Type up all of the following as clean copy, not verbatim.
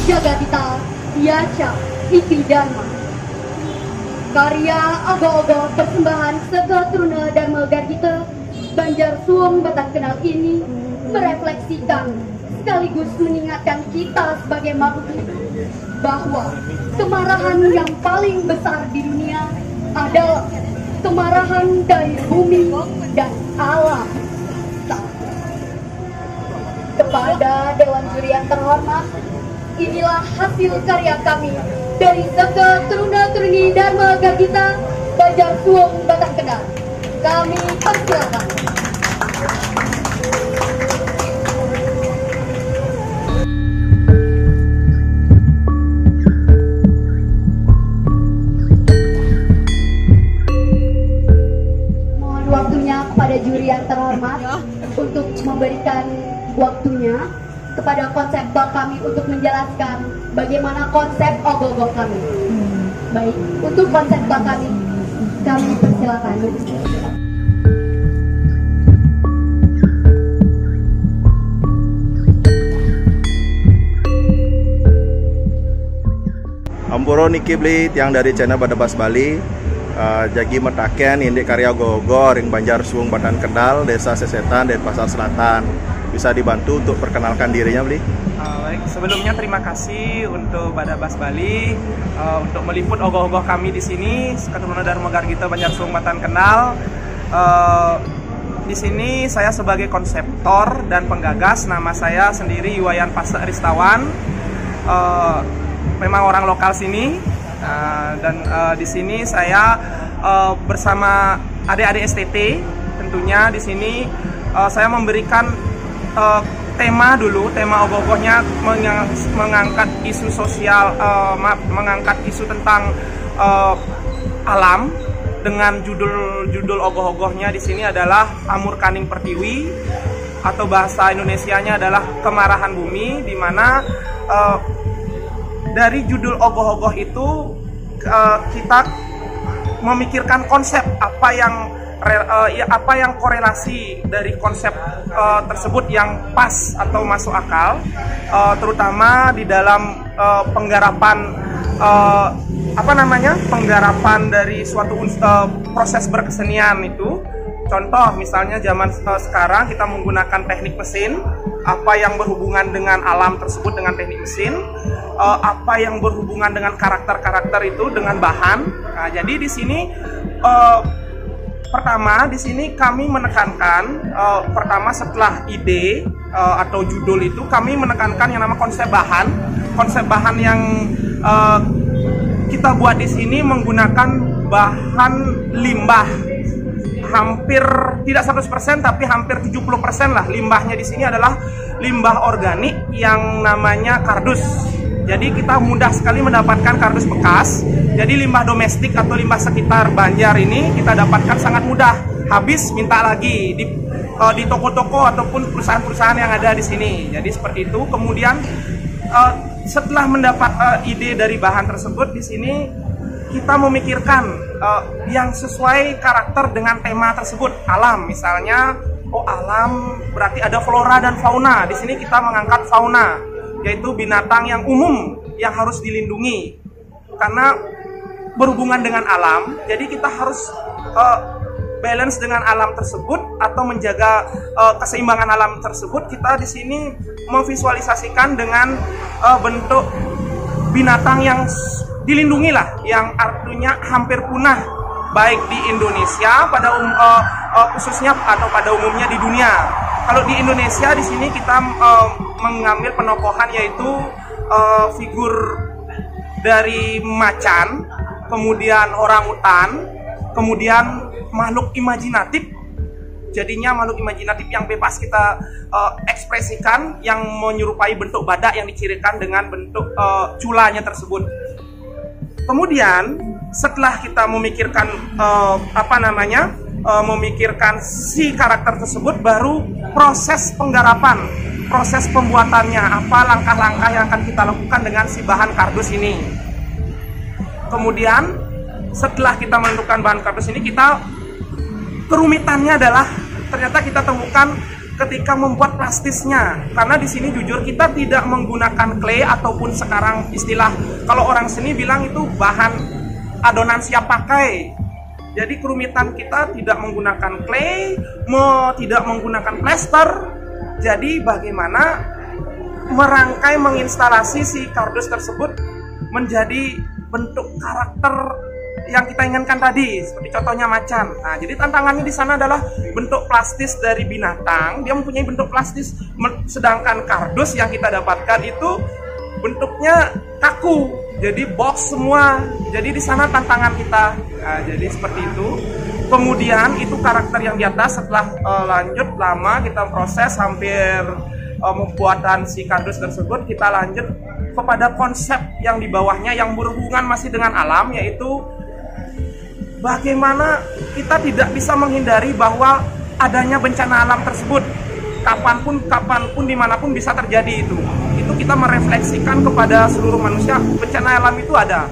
Jagatita Yaca Iti Dharma. Karya ogoh-ogoh persembahan Sega Truna Dharma Gargita Banjar Suwung Batang Kenal ini merefleksikan sekaligus mengingatkan kita sebagai makhluk hidup bahwa kemarahan yang paling besar di dunia adalah kemarahan dari bumi dan alam. Kepada Dewan Juri yang terhormat, inilah hasil karya kami dari Sega Truna Truni Dharma Gargita Banjar Suwung Batang Kenal. Kami persilakan. Mohon waktunya kepada juri yang terhormat untuk memberikan waktunya kepada konseptor kami untuk menjelaskan bagaimana konsep ogoh-ogoh kami. Baik, untuk konseptor kami persilakan. Ampuro niki beli tiang dari channel Badabas Bali. Jagi metaken indik karya ogoh-ogoh ring Banjar Suwung Batang Kendal, Desa Sesetan, Denpasar Selatan. Bisa dibantu untuk perkenalkan dirinya, beli? Baik, sebelumnya terima kasih untuk Badabas Bali untuk meliput ogoh-ogoh kami di sini, Sega Truna Dharma Gargita Banjar Suwung Batang Kendal. Di sini saya sebagai konseptor dan penggagas, nama saya sendiri Iwayan Pase Ristawan. Memang orang lokal sini, dan di sini saya bersama adik-adik STT. Tentunya di sini saya memberikan tema ogoh-ogohnya mengangkat isu sosial, mengangkat isu tentang alam dengan judul ogoh-ogohnya di sini adalah Amur Kaning Pertiwi, atau bahasa Indonesianya adalah Kemarahan Bumi, di mana dari judul ogoh-ogoh itu kita memikirkan konsep apa yang korelasi dari konsep tersebut yang pas atau masuk akal, terutama di dalam penggarapan penggarapan dari suatu proses berkesenian itu. Contoh misalnya zaman sekarang kita menggunakan teknik mesin, apa yang berhubungan dengan alam tersebut dengan teknik mesin, apa yang berhubungan dengan karakter-karakter itu dengan bahan. Nah, jadi di sini pertama di sini kami menekankan pertama setelah ide atau judul itu kami menekankan yang nama konsep bahan. Konsep bahan yang kita buat di sini menggunakan bahan limbah. Hampir tidak 100% tapi hampir 70% lah limbahnya di sini adalah limbah organik yang namanya kardus. Jadi kita mudah sekali mendapatkan kardus bekas. Jadi limbah domestik atau limbah sekitar Banjar ini kita dapatkan sangat mudah. Habis minta lagi di toko-toko ataupun perusahaan-perusahaan yang ada di sini. Jadi seperti itu. Kemudian setelah mendapat ide dari bahan tersebut, di sini kita memikirkan yang sesuai karakter dengan tema tersebut. Alam misalnya, alam berarti ada flora dan fauna. Di sini kita mengangkat fauna, yaitu binatang yang umum yang harus dilindungi karena berhubungan dengan alam. Jadi kita harus balance dengan alam tersebut atau menjaga keseimbangan alam tersebut. Kita di sini memvisualisasikan dengan bentuk binatang yang dilindungi lah, yang artinya hampir punah baik di Indonesia khususnya atau pada umumnya di dunia. Kalau di Indonesia di sini kita mengambil penokohan yaitu figur dari macan, kemudian orangutan, kemudian makhluk imajinatif. Jadinya makhluk imajinatif yang bebas kita ekspresikan, yang menyerupai bentuk badak yang dicirikan dengan bentuk culanya tersebut. Kemudian setelah kita memikirkan memikirkan si karakter tersebut, baru proses penggarapan, proses pembuatannya, apa langkah-langkah yang akan kita lakukan dengan si bahan kardus ini. Kemudian setelah kita menentukan bahan kardus ini, kita kerumitannya adalah ternyata kita temukan ketika membuat plastisnya. Karena di sini jujur kita tidak menggunakan clay ataupun sekarang istilah kalau orang seni bilang itu bahan adonan siap pakai. Jadi kerumitan kita tidak menggunakan clay, tidak menggunakan plester. Jadi bagaimana merangkai menginstalasi si kardus tersebut menjadi bentuk karakter yang kita inginkan tadi, seperti contohnya macan. Nah, jadi tantangannya di sana adalah bentuk plastis dari binatang, dia mempunyai bentuk plastis, sedangkan kardus yang kita dapatkan itu bentuknya kaku, jadi box semua. Jadi di sana tantangan kita. Nah, jadi seperti itu. Kemudian itu karakter yang di atas. Setelah lanjut lama kita proses hampir pembuatan si kardus tersebut, kita lanjut kepada konsep yang di bawahnya yang berhubungan masih dengan alam, yaitu bagaimana kita tidak bisa menghindari bahwa adanya bencana alam tersebut. Kapanpun, dimanapun bisa terjadi itu. Itu kita merefleksikan kepada seluruh manusia, bencana alam itu ada.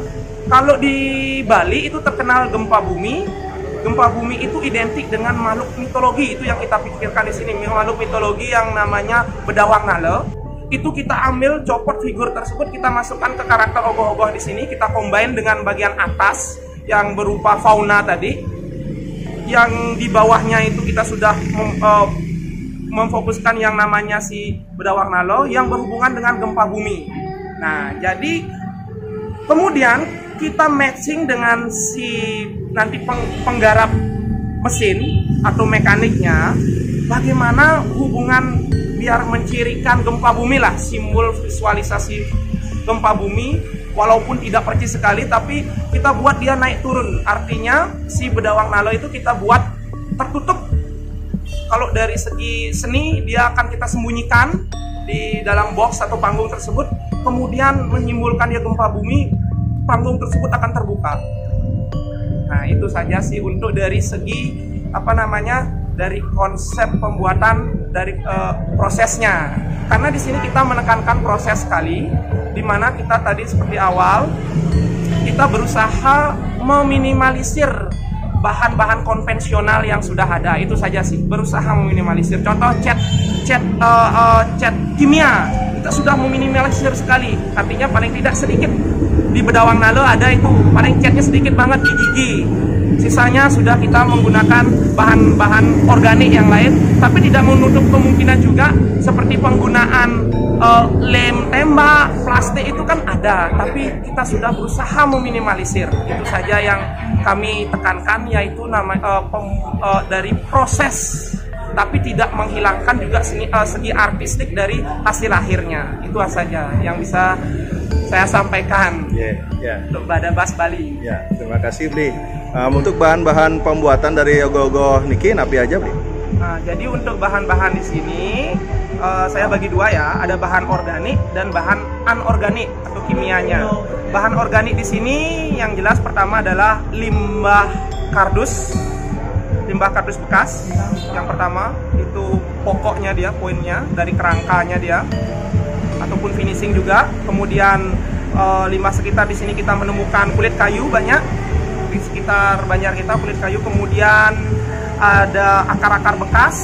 Kalau di Bali itu terkenal gempa bumi. Gempa bumi itu identik dengan makhluk mitologi, itu yang kita pikirkan di sini, makhluk mitologi yang namanya Bedawang Nale. Itu kita ambil, copot figur tersebut, kita masukkan ke karakter ogoh-ogoh di sini, kita combine dengan bagian atas yang berupa fauna tadi. Yang di bawahnya itu kita sudah memfokuskan yang namanya si Bedawang Nalo yang berhubungan dengan gempa bumi. Nah, jadi kemudian kita matching dengan si nanti penggarap mesin atau mekaniknya, bagaimana hubungan biar mencirikan gempa bumi lah, simbol visualisasi gempa bumi, walaupun tidak percis sekali, tapi kita buat dia naik turun. Artinya si Bedawang Nalo itu kita buat tertutup. Kalau dari segi seni, dia akan kita sembunyikan di dalam box atau panggung tersebut, kemudian menyimpulkan dia gempa bumi, panggung tersebut akan terbuka. Nah, itu saja sih untuk dari segi dari konsep pembuatan, dari prosesnya. Karena di sini kita menekankan proses sekali, dimana kita tadi seperti awal kita berusaha meminimalisir bahan-bahan konvensional yang sudah ada. Itu saja sih, berusaha meminimalisir. Contoh cat kimia, kita sudah meminimalisir sekali. Artinya paling tidak sedikit. Di Bedawang Nalo ada itu, paling catnya sedikit banget di gigi. Sisanya sudah kita menggunakan bahan-bahan organik yang lain, tapi tidak menutup kemungkinan juga seperti penggunaan lem tembak, plastik itu kan ada, tapi kita sudah berusaha meminimalisir. Itu saja yang kami tekankan, yaitu dari proses, tapi tidak menghilangkan juga segi artistik dari hasil akhirnya. Itu saja yang bisa saya sampaikan untuk Badabas Bali. Terima kasih, Bli. Untuk bahan-bahan pembuatan dari ogoh-ogoh niki napi aja, Bli? Nah, jadi untuk bahan-bahan di sini saya bagi dua ya, ada bahan organik dan bahan anorganik atau kimianya. Bahan organik di sini yang jelas pertama adalah limbah kardus bekas. Yang pertama itu pokoknya dia, poinnya dari kerangkanya dia ataupun finishing juga. Kemudian limbah sekitar di sini kita menemukan kulit kayu banyak di sekitar Banjar kita, kulit kayu. Kemudian ada akar-akar bekas.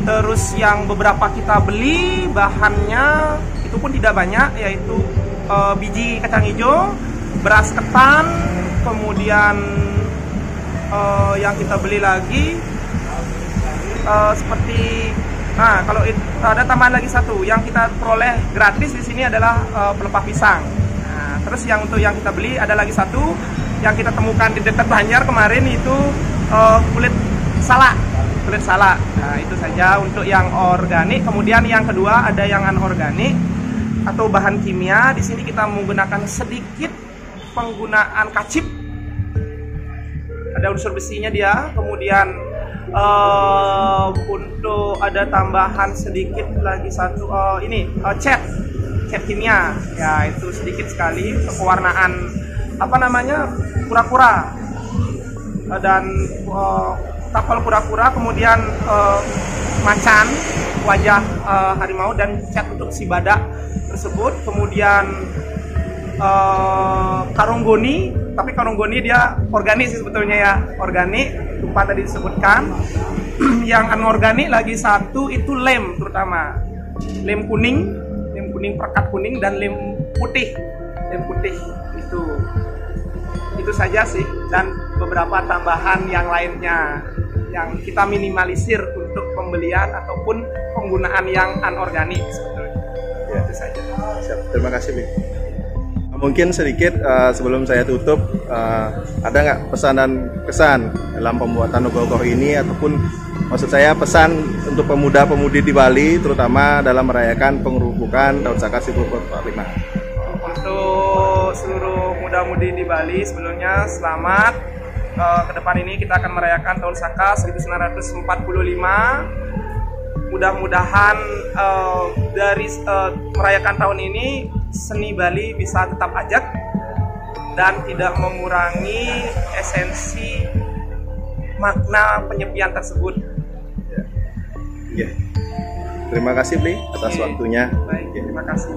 Terus yang beberapa kita beli bahannya itu pun tidak banyak, yaitu biji kacang hijau, beras ketan, kemudian yang kita beli lagi seperti, nah kalau ada tambahan lagi satu yang kita peroleh gratis di sini adalah pelepah pisang. Nah, terus yang untuk yang kita beli ada lagi satu yang kita temukan di dekat Banjar kemarin, itu kulit salak. Nah, itu saja untuk yang organik. Kemudian yang kedua ada yang anorganik atau bahan kimia. Di sini kita menggunakan sedikit penggunaan kacip. Ada unsur besinya dia. Kemudian untuk ada tambahan sedikit lagi satu cat kimia. Ya, itu sedikit sekali pewarnaan kura-kura dan tapal kura-kura, kemudian macan, wajah harimau, dan cat untuk si badak tersebut. Kemudian karunggoni, tapi karunggoni dia organik sih sebetulnya ya, organik, lupa tadi disebutkan. yang anorganik lagi satu itu lem, terutama lem kuning perekat kuning, dan lem putih itu saja sih, dan beberapa tambahan yang lainnya yang kita minimalisir untuk pembelian ataupun penggunaan yang anorganik sebetulnya. Ya, itu saja. Siap. Terima kasih, Bi. Mungkin sedikit sebelum saya tutup, ada nggak pesan dan kesan dalam pembuatan ogoh-ogoh ini, ataupun maksud saya pesan untuk pemuda-pemudi di Bali, terutama dalam merayakan pengerubukan Tahun Saka 1445. Untuk seluruh muda-mudi di Bali, sebelumnya selamat. Ke depan ini kita akan merayakan Tahun Saka 1945. Mudah-mudahan dari merayakan tahun ini seni Bali bisa tetap ajak dan tidak mengurangi esensi makna penyepian tersebut. Ya. Terima kasih, Bli, atas waktunya. Baik, terima kasih.